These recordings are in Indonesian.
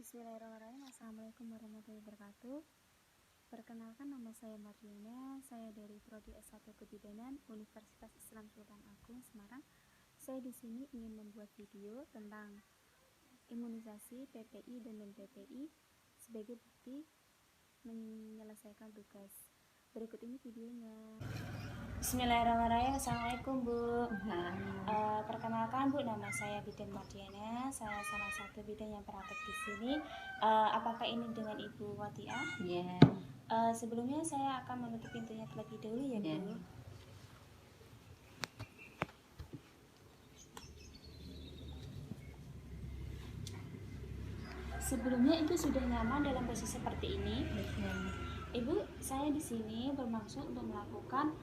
Bismillahirrahmanirrahim. Assalamualaikum warahmatullahi wabarakatuh. Perkenalkan, nama saya Mardiana. Saya dari Prodi S1 Kebidanan Universitas Islam Sultan Agung, Semarang. Saya di sini ingin membuat video tentang imunisasi PPI dan non-PPI sebagai bukti menyelesaikan tugas. Berikut ini videonya. Bismillahirrahmanirrahim. Assalamualaikum, Bu. Perkenalkan, Bu, nama saya Bidan Mardiana. Saya salah satu bidan yang praktek di sini. Apakah ini dengan Ibu Watiah? Ya. Sebelumnya saya akan menutup pintunya terlebih dahulu ya, Bu. Ya. Sebelumnya Ibu sudah nyaman dalam posisi seperti ini? Ya. Ibu, saya di sini bermaksud untuk melakukan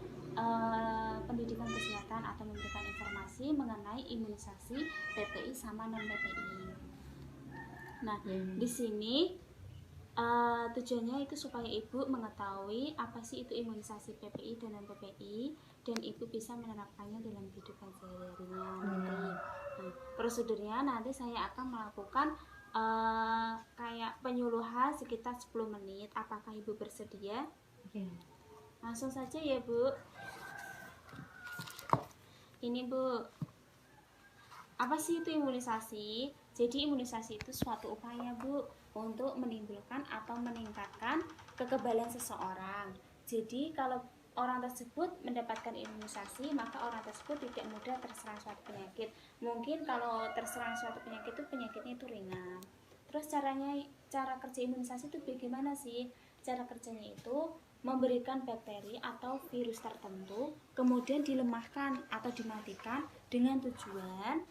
pendidikan kesehatan atau memberikan informasi mengenai imunisasi PPI sama non PPI. Nah, di sini tujuannya itu supaya Ibu mengetahui apa sih itu imunisasi PPI dan non PPI, dan Ibu bisa menerapkannya dalam kehidupan sehari-harinya nanti. Nah, prosedurnya nanti saya akan melakukan kayak penyuluhan sekitar 10 menit. Apakah Ibu bersedia? Ya. Langsung saja ya, Bu. Ini, Bu, apa sih itu imunisasi? Jadi imunisasi itu suatu upaya, Bu, untuk menimbulkan atau meningkatkan kekebalan seseorang. Jadi kalau orang tersebut mendapatkan imunisasi, maka orang tersebut tidak mudah terserang suatu penyakit. Mungkin kalau terserang suatu penyakit itu penyakitnya itu ringan. Terus cara kerja imunisasi itu bagaimana sih? Cara kerjanya itu memberikan bakteri atau virus tertentu, kemudian dilemahkan atau dimatikan dengan tujuan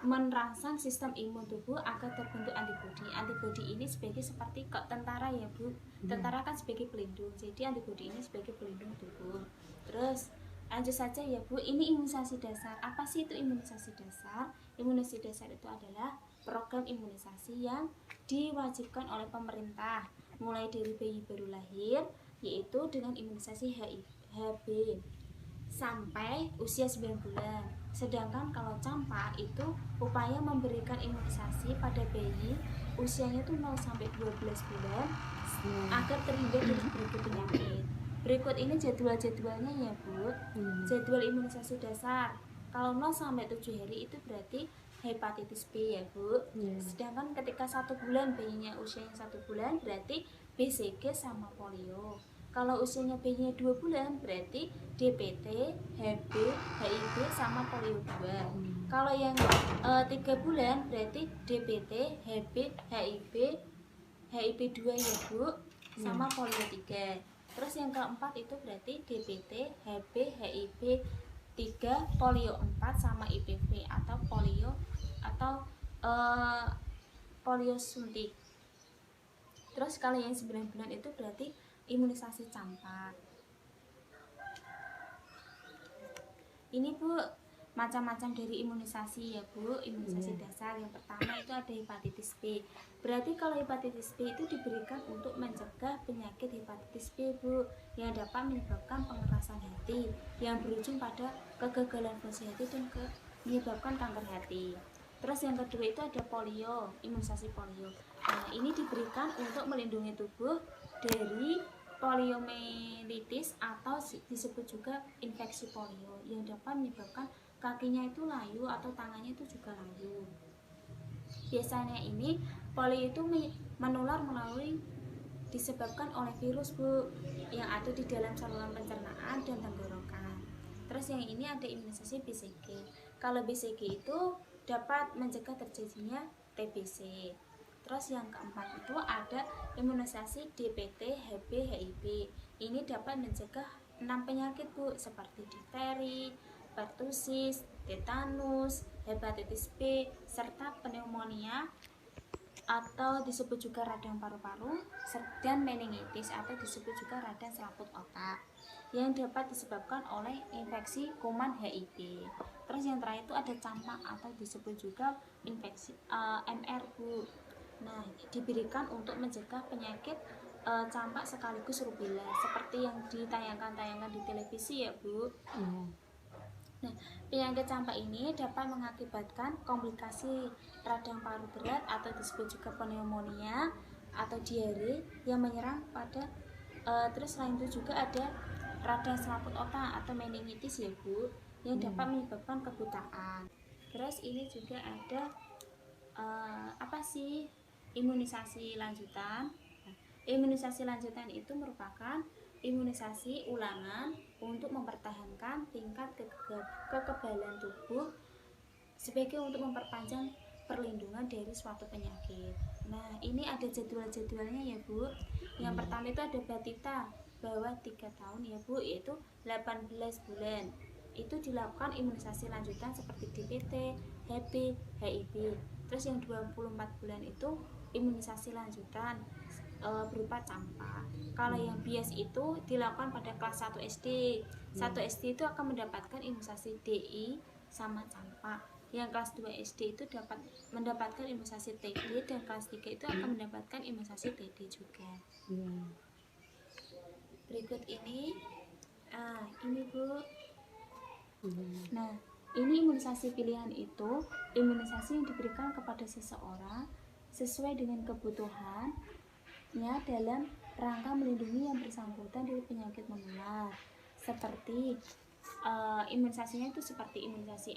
merangsang sistem imun tubuh agar terbentuk antibodi. Antibodi ini sebagai seperti tentara ya, Bu. Tentara kan sebagai pelindung, jadi antibodi ini sebagai pelindung tubuh. Terus lanjut saja ya, Bu. Ini imunisasi dasar. Apa sih itu imunisasi dasar? Imunisasi dasar itu adalah program imunisasi yang diwajibkan oleh pemerintah mulai dari bayi baru lahir, yaitu dengan imunisasi HB sampai usia 9 bulan. Sedangkan kalau campak itu upaya memberikan imunisasi pada bayi usianya itu 0 sampai 12 bulan agar terhindar dari berbagai penyakit. Berikut ini jadwal-jadwalnya ya, Bu. Jadwal imunisasi dasar. Kalau 0 sampai 7 hari itu berarti hepatitis B ya, Bu. Sedangkan ketika 1 bulan bayinya usianya 1 bulan berarti BCG sama polio. Kalau usianya bayinya 2 bulan berarti DPT, HB, HIV sama polio 2. Kalau yang 3 bulan berarti DPT, HB, HIV, HIV 2 ya, Bu, sama polio 3. Terus yang keempat itu berarti DPT, HB, HIV 3, polio 4 sama IPV atau polio polio suntik. Terus kalau yang 9 bulan itu berarti imunisasi campak. Ini, Bu, macam-macam dari imunisasi ya, Bu. Imunisasi dasar yang pertama itu ada hepatitis B. Berarti kalau hepatitis B itu diberikan untuk mencegah penyakit hepatitis B, Bu, yang dapat menyebabkan pengerasan hati yang berujung pada kegagalan fungsi hati dan menyebabkan kanker hati. Terus yang kedua itu ada polio, imunisasi polio. Nah, ini diberikan untuk melindungi tubuh dari poliomyelitis atau disebut juga infeksi polio yang dapat menyebabkan kakinya itu layu atau tangannya itu juga layu. Biasanya ini polio itu menular melalui disebabkan oleh virus, Bu, yang ada di dalam saluran pencernaan dan tenggorokan. Terus yang ini ada imunisasi BCG. Kalau BCG itu dapat mencegah terjadinya TBC. Terus yang keempat itu ada imunisasi DPT, HB, HIV. Ini dapat mencegah 6 penyakit, Bu, seperti difteri, pertusis, tetanus, hepatitis B, serta pneumonia atau disebut juga radang paru-paru, dan meningitis atau disebut juga radang selaput otak yang dapat disebabkan oleh infeksi kuman HIV. Terus yang terakhir itu ada campak atau disebut juga infeksi MR, Bu. Nah, diberikan untuk mencegah penyakit campak sekaligus rubella seperti yang ditayangkan di televisi ya, Bu. Nah, penyakit campak ini dapat mengakibatkan komplikasi radang paru berat atau disebut juga pneumonia atau diare yang menyerang pada terus selain itu juga ada radang selaput otak atau meningitis ya Bu, yang dapat menyebabkan kebutaan. Terus ini juga ada apa sih imunisasi lanjutan? Nah, imunisasi lanjutan itu merupakan imunisasi ulangan untuk mempertahankan tingkat kekebalan tubuh sebagai untuk memperpanjang perlindungan dari suatu penyakit. Nah, ini ada jadwal-jadwalnya ya Bu. Yang pertama itu ada batita bawah 3 tahun ya Bu, yaitu 18 bulan. Itu dilakukan imunisasi lanjutan seperti DPT, HB, HIV. Terus yang 24 bulan itu imunisasi lanjutan berupa campak. Kalau yang bias itu dilakukan pada kelas 1 SD. 1 SD itu akan mendapatkan imunisasi DI sama campak. Yang kelas 2 SD itu dapat mendapatkan imunisasi TD, dan kelas 3 itu akan mendapatkan imunisasi TD juga. Berikut ini Bu. Nah, ini imunisasi pilihan itu imunisasi yang diberikan kepada seseorang sesuai dengan kebutuhannya dalam rangka melindungi yang bersangkutan dari penyakit menular. Seperti imunisasinya itu seperti imunisasi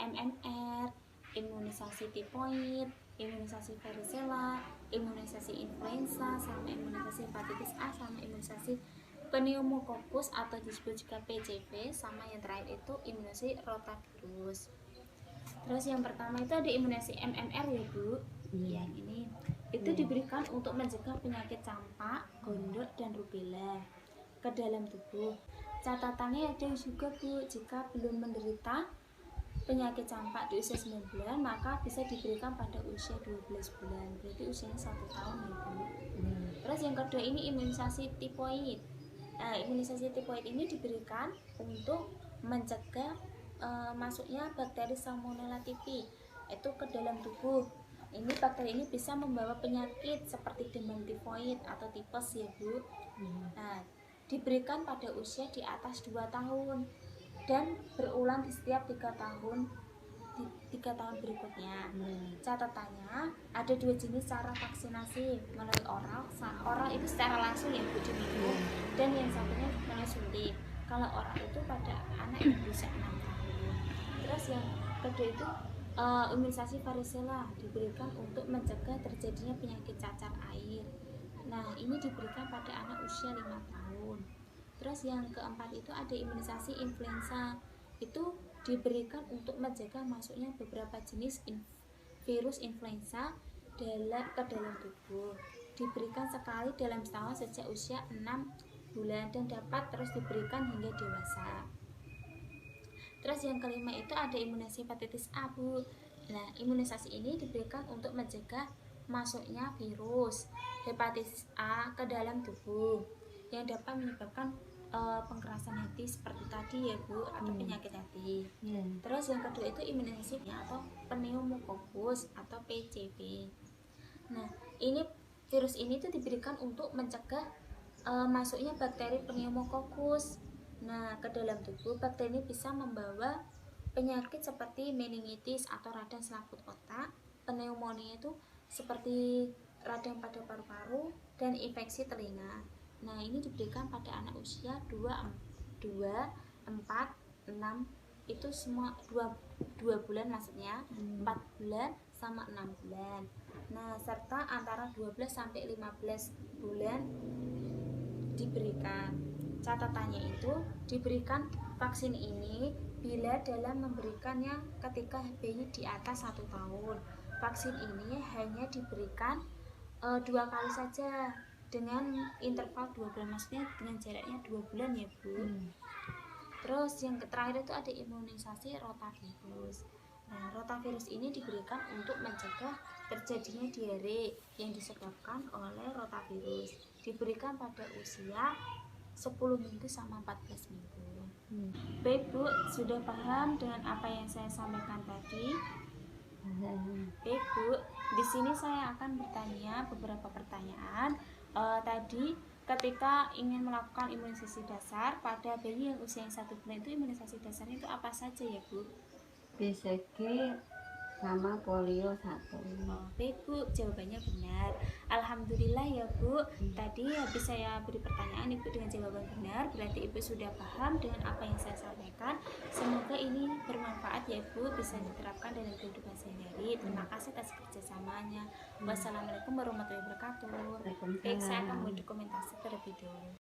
MMR, imunisasi tipoid, imunisasi varicella, imunisasi influenza, sama imunisasi hepatitis A, sama imunisasi pneumococcus atau disebut juga PCV, sama yang terakhir itu imunisasi rotavirus. Terus yang pertama itu ada imunisasi MMR ya Bu. Yang ini itu diberikan untuk mencegah penyakit campak, gondok, dan rubella ke dalam tubuh. Catatannya ada juga Bu, jika belum menderita penyakit campak di usia 9 bulan maka bisa diberikan pada usia 12 bulan, berarti usianya 1 tahun ya Bu. Terus yang kedua ini imunisasi tipoid. Imunisasi tipoid ini diberikan untuk mencegah masuknya bakteri Salmonella typhi itu ke dalam tubuh. Ini bakteri ini bisa membawa penyakit seperti demam tifoid atau tipes ya Bu. Nah, diberikan pada usia di atas 2 tahun dan berulang di setiap 3 tahun di 3 tahun berikutnya. Catatannya ada 2 jenis cara vaksinasi, melalui oral itu secara langsung ya Bu diminum, dan yang satunya melalui suntik. Kalau oral itu pada anak yang berusia 6 tahun. Terus yang kedua itu imunisasi varicella diberikan untuk mencegah terjadinya penyakit cacar air. Nah, ini diberikan pada anak usia 5 tahun. Terus yang keempat itu ada imunisasi influenza. Itu diberikan untuk mencegah masuknya beberapa jenis virus influenza ke dalam tubuh. Diberikan sekali dalam setahun sejak usia 6 bulan dan dapat terus diberikan hingga dewasa. Terus yang kelima itu ada imunisasi hepatitis A Bu. Nah, imunisasi ini diberikan untuk mencegah masuknya virus hepatitis A ke dalam tubuh yang dapat menyebabkan pengkerasan hati seperti tadi ya Bu, atau penyakit hati. Terus yang kedua itu imunisasi atau pneumococcus atau PCV. Nah, ini virus ini tuh diberikan untuk mencegah masuknya bakteri pneumococcus ke dalam tubuh. Bakteri ini bisa membawa penyakit seperti meningitis atau radang selaput otak, pneumonia itu seperti radang pada paru-paru, dan infeksi telinga. Nah, ini diberikan pada anak usia 2, 4, 6 itu semua 2 bulan maksudnya, 4 bulan sama 6 bulan. Nah, serta antara 12 sampai 15 bulan diberikan. Catatannya itu diberikan vaksin ini bila dalam memberikannya ketika bayi di atas 1 tahun. Vaksin ini hanya diberikan 2 kali saja dengan interval 2 bulan, maksudnya dengan jaraknya 2 bulan ya Bu. Terus yang terakhir itu ada imunisasi rotavirus. Nah, rotavirus ini diberikan untuk mencegah terjadinya diare yang disebabkan oleh rotavirus. Diberikan pada usia 10 minggu sama 14 minggu. Baik Bu, sudah paham dengan apa yang saya sampaikan tadi? Baik Bu, di sini saya akan bertanya beberapa pertanyaan. Tadi ketika ingin melakukan imunisasi dasar pada bayi yang usia 1 bulan itu imunisasi dasarnya itu apa saja ya Bu? BCG sama polio 1. Oh, baik Bu, jawabannya benar. Alhamdulillah ya Bu. Tadi habis saya beri pertanyaan Ibu dengan jawaban benar, berarti Ibu sudah paham dengan apa yang saya sampaikan. Semoga ini bermanfaat ya Bu, bisa diterapkan dalam kehidupan sehari-hari. Terima kasih atas kerjasamanya. Wassalamualaikum warahmatullahi wabarakatuh. Baik, saya akan Waalaikumsalam. mendokumentasi terlebih dahulu.